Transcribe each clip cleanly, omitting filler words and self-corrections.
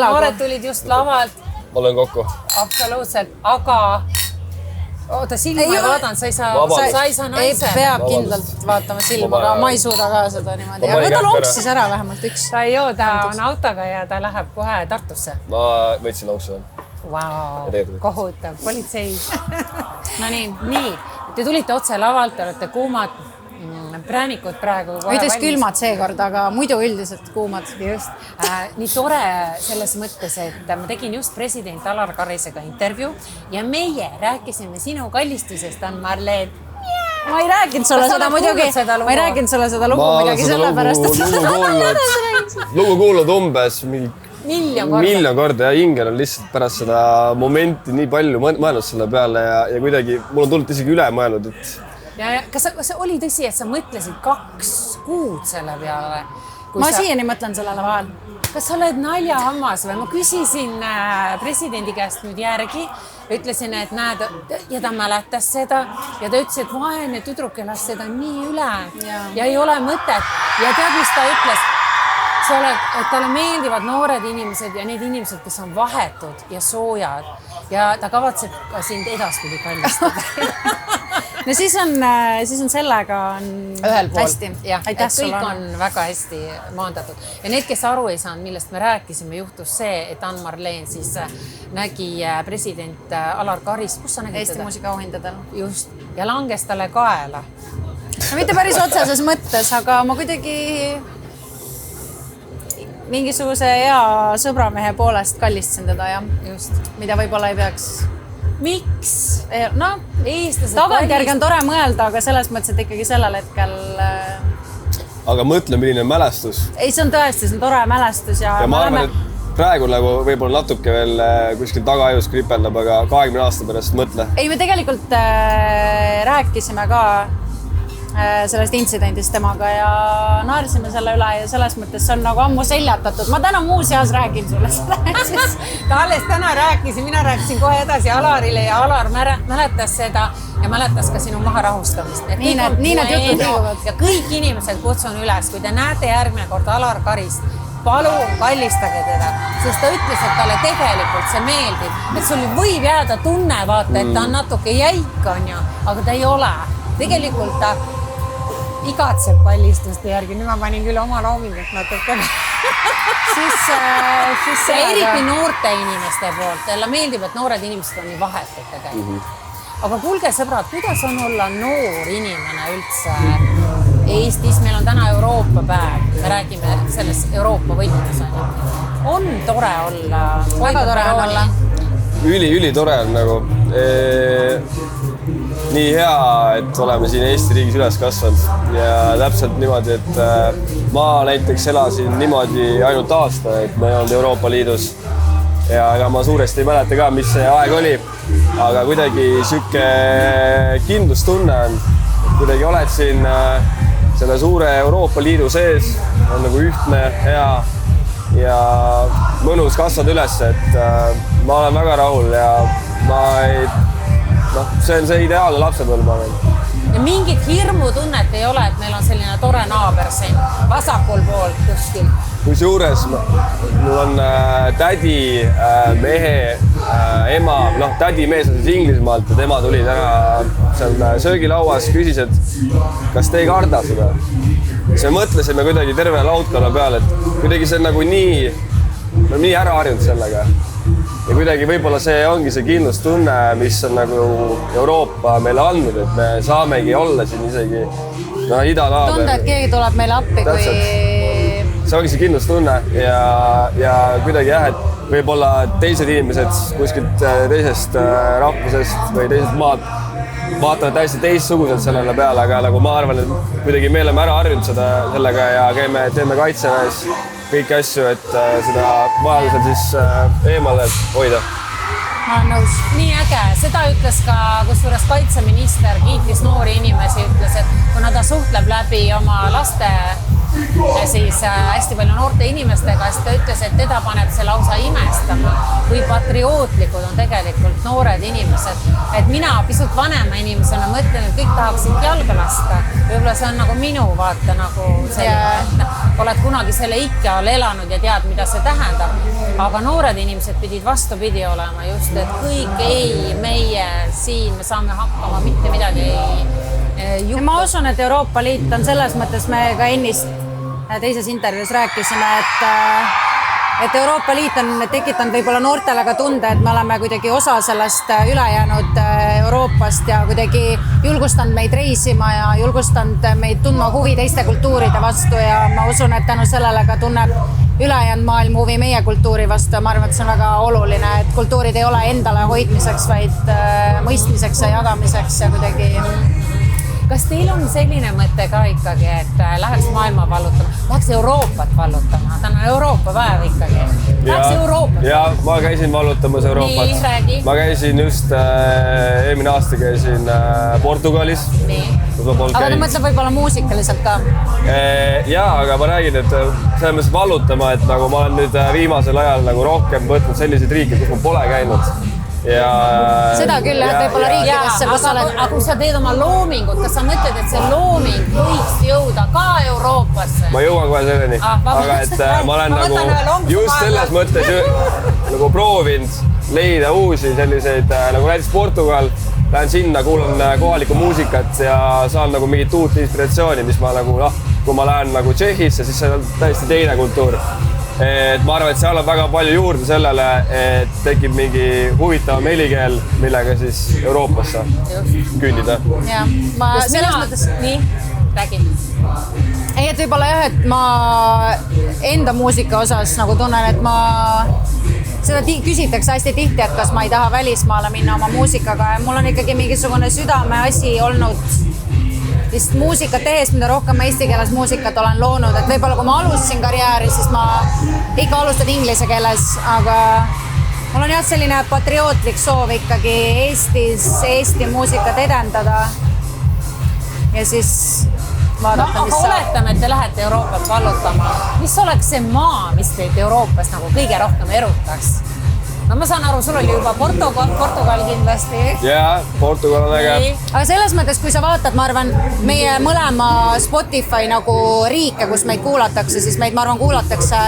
elagu. Noored tulid just lavalt. Ma olen kokku. Absoluutselt, aga oota, silma ei vaadanud, sa ei saa naise. Peab kindlalt vaatama silma, aga ma ei suuda ka seda niimoodi. Ja võta lonks siis ära vähemalt üks. Ta ei joo, ta on autoga ja ta läheb kohe Tartusse. Ma võtsin lonksu. Vau, kohutav, politsei. No nii, te tulite otse lavalt, te olete kuumad präänikud praegu. Ütes külmad seekord, aga muidu üldiselt kuumad. Just. Nii tore selles mõttes, et ma tegin just president Alar Karisega intervjuu ja meie rääkisime sinu kallistusest, Ann-Marleen. Ma ei rääkinud sulle seda muidugi. Ma ei rääkinud sulle seda lugu midagi sellepärast, et lugu kuulnud umbes miljon korda ja Inger on lihtsalt pärast seda momenti nii palju mõelnud selle peale ja kuidagi mul on tulnud isegi üle mõelnud, et Kas oli tõsi, et sa mõtlesid 2 kuud selle peale? Ma siiani mõtlen sellele vahel. Kas sa oled naljahammas või? Ma küsisin presidendi käest nüüd järgi, ütlesin, et näed, ja ta mäletas seda ja ta ütles, et vaene tüdruk elas seda nii üle ja ei ole mõtet. Ja tead, mis ta ütles? Et talle meeldivad noored inimesed ja need inimesed, kes on vahetud ja soojad ja ta kavatseb ka sind edaspidi kallistada. No siis on sellega hästi. Jah, et kõik on väga hästi maandatud. Ja need, kes aru ei saanud, millest me rääkisime, juhtus see, et Ann-Marleen siis nägi president Alar Karist. Kus sa nägid Eesti muusikaauhindadel. Just. Ja langes talle kaela. No mitte päris otseses mõttes, aga ma kuidagi mingisuguse hea sõbramehe poolest kallistasin teda, jah. Just. Mida võib-olla ei peaks. Miks? No, tagantjärgi on tore mõelda, aga selles mõttes, et ikkagi sellel hetkel... Aga mõtle, milline mälestus. Ei, see on tõesti, see on tore mälestus ja ma arvan, et praegu nagu võib-olla natuke veel kuskil tagaajus kripeldab, aga 20 aasta pärast mõtle. Ei, me tegelikult rääkisime ka sellest intsidendist temaga ja naersime selle üle ja selles mõttes see on nagu ammu seljatatud. Ma täna muuseas räägin sulle seda. Ta alles täna rääkisin, mina rääkisin kohe edasi Alarile ja Alar mäletas seda ja mäletas ka sinu maharahustamist. Nii need jutud liiguvad. Ja kõik inimesed kutsun üles, kui te näete järgmine kord Alar Karist, palun kallistage teda, sest ta ütles, et talle tegelikult see meeldib. Et sul võib jääda tunne, vaata, et ta on natuke jäik, on ju, aga ta ei ole. Tegelikult ta igatseb kallistuste järgi. Nüüd ma panin küll oma loomingut natuke. Siis eriti noorte inimeste poolt. Talle meeldib, et noored inimesed on nii vahetud tegelikult. Aga kuulge, sõbrad, kuidas on olla noor inimene üldse Eestis? Meil on täna Euroopa päev. Me räägime selles Euroopa võtmes. On tore olla. Väga tore on olla. Üli tore on nagu. Nii hea, et oleme siin Eesti riigis üles kasvanud ja täpselt niimoodi, et ma näiteks elasin niimoodi ainult aasta, et ma ei olnud Euroopa Liidus ja ega ma suuresti ei mäleta ka, mis see aeg oli, aga kuidagi siuke kindlustunne on, kuidagi oled siin selle suure Euroopa Liidu sees, on nagu ühtne, hea ja mõnus kasvad üles, et ma olen väga rahul ja ma ei... see on see ideaalne lapsepõlv, ma olen. Ja mingit hirmutunnet ei ole, et meil on selline tore naaber siin vasakul pool kuskil. Kusjuures mul on tädi, mehe, ema, tädi mees on siis Inglismaalt ja tema tuli täna seal söögilauas, küsis, et kas te ei karda seda? Siis me mõtlesime kuidagi terve laudkonna peale, et kuidagi see on nagu nii ära harjunud sellega. Ja kuidagi võib-olla see ongi see kindlustunne, mis on nagu Euroopa meile andnud, et me saamegi olla siin isegi idanaaber. Tunda, et keegi tuleb meile appi, kui... See ongi see kindlustunne ja kuidagi jah, et võib-olla teised inimesed kuskilt teisest rahvusest või teisest maad vaatavad täiesti teistsuguselt sellele peale, aga nagu ma arvan, et kuidagi me oleme ära harjunud sellega ja teeme kaitseväes kõiki asju, et seda vajadusel siis eemale hoida. Ma olen nõus. Nii äge. Seda ütles ka, kusjuures kaitseminister kiitis noori inimesi, ütles, et kuna ta suhtleb läbi oma laste ja siis hästi palju noorte inimestega, siis ta ütles, et teda paneb see lausa imestama, kui patriootlikud on tegelikult noored inimesed. Et mina pisut vanema inimesena mõtlen, et kõik tahaksid jalga lasta. Võib-olla see on nagu minu vaata nagu selline, et oled kunagi selle ikke all elanud ja tead, mida see tähendab. Aga noored inimesed pidid vastupidi olema just, et kõik ei, meie siin, me saame hakkama, mitte midagi ei juhtu. Ma usun, et Euroopa Liit on selles mõttes, me ka ennist teises intervjuus rääkisime, et Euroopa Liit on tekitanud võib-olla noortele ka tunde, et me oleme kuidagi osa sellest ülejäänud Euroopast ja kuidagi julgustanud meid reisima ja julgustanud meid tundma huvi teiste kultuuride vastu ja ma usun, et tänu sellele ka tunneb ülejäänud maailm huvi meie kultuuri vastu ja ma arvan, et see on väga oluline, et kultuurid ei ole endale hoidmiseks, vaid mõistmiseks ja jagamiseks ja kuidagi. Kas teil on selline mõte ka ikkagi, et läheks maailma vallutama, läheks Euroopat vallutama, ta on Euroopa päev ikkagi, läheks Euroopat? Ja ma käisin vallutamas Euroopat. Nii, räägi. Ma käisin just, eelmine aasta käisin Portugalis. Nii. Aga ta mõtleb võib-olla muusikaliselt ka? Jaa, aga ma räägin, et selles mõttes vallutama, et nagu ma olen nüüd viimasel ajal nagu rohkem võtnud selliseid riike, kus ma pole käinud. Ja, seda küll, et võib-olla riikidesse, kus oled. Aga kui sa teed oma loomingut, kas sa mõtled, et see looming võiks jõuda ka Euroopasse? Ma jõuan kohe selleni, aga et ma olen nagu just selles mõttes nagu proovinud leida uusi selliseid, nagu näiteks Portugal, lähen sinna, kuulan kohalikku muusikat ja saan nagu mingit uut inspiratsiooni, mis ma nagu, kui ma lähen nagu Tšehhisse, siis see on täiesti teine kultuur. Et ma arvan, et seal on väga palju juurde sellele, et tekib mingi huvitavam helikeel, millega siis Euroopasse kündida. Ja, ma selles mõttes... Nii, räägi. Ei, et võib-olla jah, et ma enda muusika osas nagu tunnen, et ma... Seda küsitakse hästi tihti, et kas ma ei taha välismaale minna oma muusikaga ja mul on ikkagi mingisugune südame asi olnud vist muusikat tehes, mida rohkem ma eesti keeles muusikat olen loonud, et võib-olla kui ma alustasin karjääri, siis ma ikka alustad inglise keeles, aga mul on jah selline patriootlik soov ikkagi Eesti muusikat edendada ja siis vaadata, mis saab. Oletame, et te lähete Euroopat vallutama. Mis oleks see maa, mis teid Euroopas nagu kõige rohkem erutaks? No ma saan aru, sul oli juba Portugal kindlasti. Jaa, Portugal on äge. Aga selles mõttes, kui sa vaatad, ma arvan, meie mõlema Spotify nagu riike, kus meid kuulatakse, siis meid, ma arvan, kuulatakse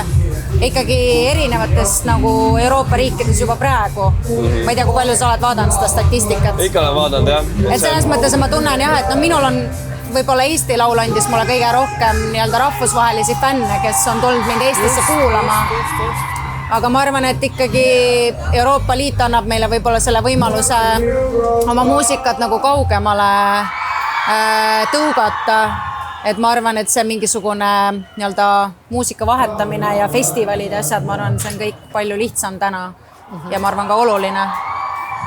ikkagi erinevates nagu Euroopa riikides juba praegu. Ma ei tea, kui palju sa oled vaadanud seda statistikat. Ikka olen vaadanud, jah. Et selles mõttes ma tunnen jah, et minul on võib-olla Eesti Laul andis mulle kõige rohkem rahvusvahelisi fänne, kes on tulnud mind Eestisse kuulama. Aga ma arvan, et ikkagi Euroopa Liit annab meile võib-olla selle võimaluse oma muusikat nagu kaugemale tõugata. Et ma arvan, et see mingisugune muusika vahetamine ja festivalide asjad, ma arvan, see on kõik palju lihtsam täna ja ma arvan ka oluline.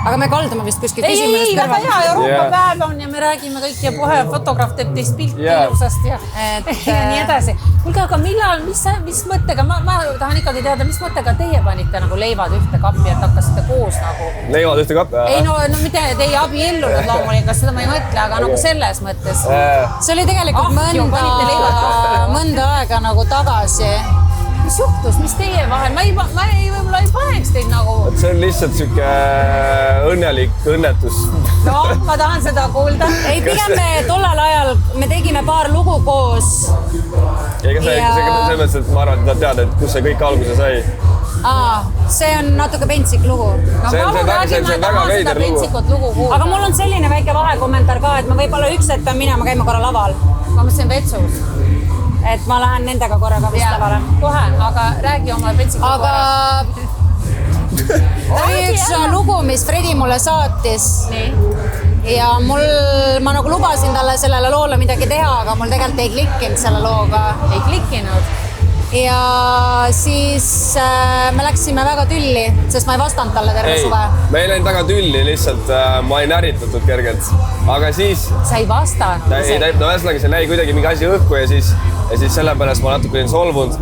Aga me kaldume vist kuskil küsimusest kõrval. Väga hea, Euroopa päev on ja me räägime kõik ja kohe fotograaf teeb teist pilti ilusast ja nii edasi. Kuulge, aga millal, mis mõttega, ma tahan ikkagi teada, mis mõttega teie panite nagu leivad ühte kappi, et hakkasite koos nagu? Leivad ühte kappi? Ei, no mitte teie abiellunud loomulikult, seda ma ei mõtle, aga nagu selles mõttes. See oli tegelikult mõnda aega nagu tagasi. Mis juhtus, mis teie vahel? Ma võib-olla ei paneks teid nagu... See on lihtsalt siuke õnnelik õnnetus. No, ma tahan seda kuulda. Ei, pigem me tollel ajal, me tegime paar lugu koos. Ja see mõttes, et ma arvan, et nad teada, et kus see kõik alguse sai. See on natuke pentsik lugu. See on väga veider lugu. Aga mul on selline väike vahekommentaar ka, et ma võib-olla üks hetk pean minema käima korra laval. Ma mõtlesin vetsus. Et ma lähen nendega korraga vist lavale. Kohe, aga räägi oma pentsiku korra. Oli üks lugu, mis Fredi mulle saatis. Ja ma nagu lubasin talle sellele loole midagi teha, aga mul tegelikult ei klikkinud selle looga. Ei klikkinud? Ja siis me läksime väga tülli, sest ma ei vastanud talle terve suve. Me ei läinud väga tülli, lihtsalt ma ei näritatud kergelt. Aga siis... Sa ei vastanud? No ühesõnaga, see näi kuidagi mingi asi õhku ja siis sellepärast ma natuke olin solvunud.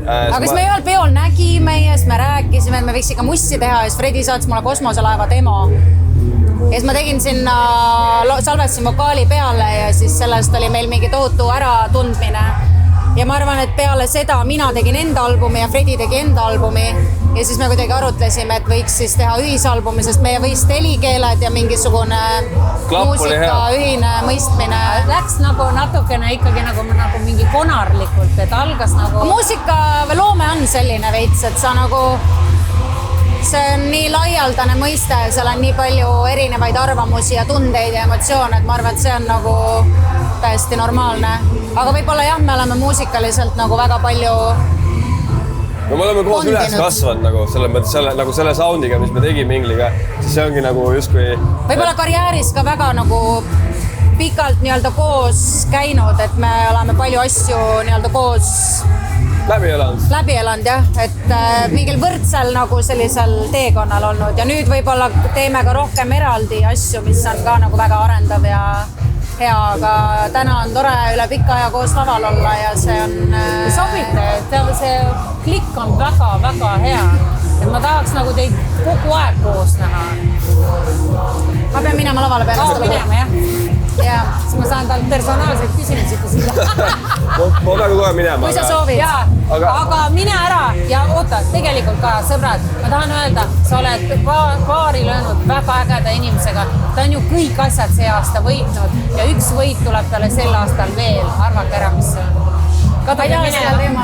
Aga siis me ühel peol nägime ja siis me rääkisime, et me võiks ikka mussi teha ja siis Fredi saatis mulle kosmoselaeva demo. Ja siis ma tegin sinna, salvestasin vokaali peale ja siis sellest oli meil mingi tohutu äratundmine. ja ma arvan, et peale seda mina tegin enda albumi ja Fredi tegi enda albumi ja siis me kuidagi arutlesime, et võiks siis teha ühisalbumi, sest meie võist helikeeled ja mingisugune muusika ühine mõistmine. Läks nagu natukene ikkagi nagu mingi konarlikult, et algas nagu... Muusika või loome on selline veits, et sa nagu... See on nii laialdane mõiste, seal on nii palju erinevaid arvamusi ja tundeid ja emotsioone, et ma arvan, et see on nagu täiesti normaalne. Aga võib-olla jah, me oleme muusikaliselt nagu väga palju no me oleme koos üles kasvanud nagu selles mõttes selle soundiga, mis me tegime Ingliga, siis see ongi nagu justkui... Võib-olla karjääris ka väga nagu pikalt nii-öelda koos käinud, et me oleme palju asju nii-öelda koos läbi elanud jah, et mingil võrdsel nagu sellisel teekonnal olnud ja nüüd võib-olla teeme ka rohkem eraldi asju, mis on ka nagu väga arendav ja hea, aga täna on tore üle pika aja koos laval olla ja see on... Sobite, et see klikk on väga-väga hea. Et ma tahaks nagu teid kogu aeg koos näha. Ma pean minema lavale peale. Minema, jah. Siis ma saan talt personaalseid küsimusi küsida. Ma pean kohe minema. Kui sa soovid. Aga mine ära ja oota, tegelikult ka sõbrad, ma tahan öelda, sa oled paari löönud väga ägeda inimesega. Ta on ju kõik asjad see aasta võitnud ja üks võit tuleb talle sel aastal veel. Arvake ära, mis see on. Ma ei tea seda teema.